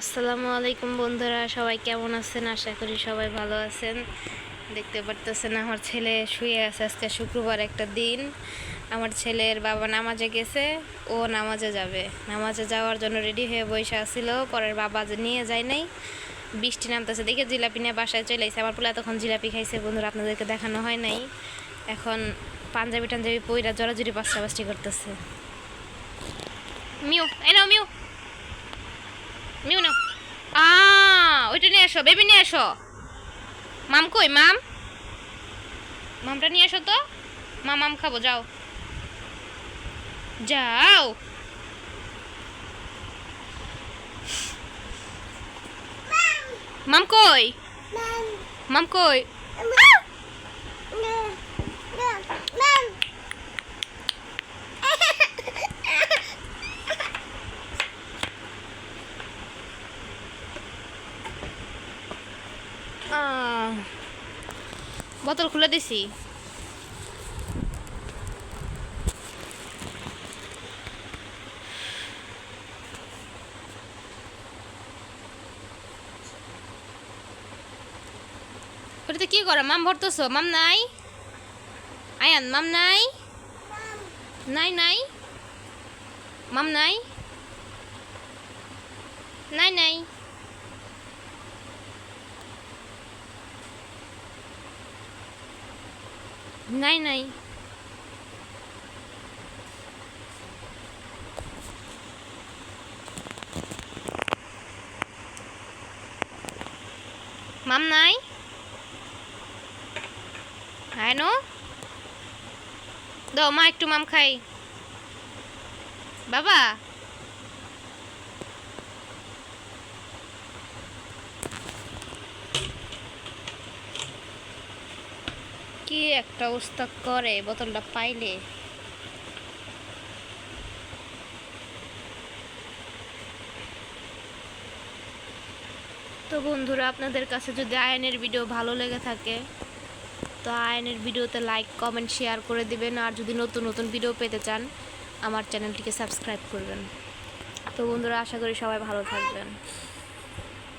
আসসালামু আলাইকুম বন্ধুরা, সবাই কেমন আছেন? আশা করি সবাই ভালো আছেন। দেখতে পারতেছেন আমার ছেলে শুয়ে আছে। আজকে শুক্রবার একটা দিন। আমার ছেলের বাবা নামাজে গেছে, ও নামাজে যাবে। নামাজে যাওয়ার জন্য রেডি হয়ে বসে আসছিল, পরের বাবা যে নিয়ে যায় নাই। বৃষ্টি নামতেছে দেখে জিলাপি নিয়ে বাসায় চলে এসেছে। আমার পোলা তখন জিলাপি খাইছে বন্ধুরা, আপনাদেরকে দেখানো হয় নাই। এখন পাঞ্জাবি টাঞ্জাবি পইরা জড়াজড়ি পাঁচটা করতেছে। মিউ এই নাও, মিউ মিউ নাও। ওইটা নিয়ে এসো, বেবি নিয়ে এসো। মাম কই? মামটা নিয়ে এসো তো। মাম খাবো, যাও যাও। মাম কই? মাম কই? বোতল খুলে দিছি। ওটাতে কি করে? মাম ভরতেছো? মাম নাই? আয়ান মাম নাই? নাই নাই মাম নাই? নাই নাই নাই নাই মাম নাই? হ্যাঁ নো দাও, মা একটু মাম খাই। বাবা কি একটা অবস্থা করে বোতলটা পাইলে। তো বন্ধুরা, আপনাদের কাছে যদি আয়নের ভিডিও ভালো লেগে থাকে তো আয়নের ভিডিওতে লাইক কমেন্ট শেয়ার করে দিবেন। আর যদি নতুন নতুন ভিডিও পেতে চান আমার চ্যানেলটিকে সাবস্ক্রাইব করবেন। তো বন্ধুরা, আশা করি সবাই ভালো থাকবেন।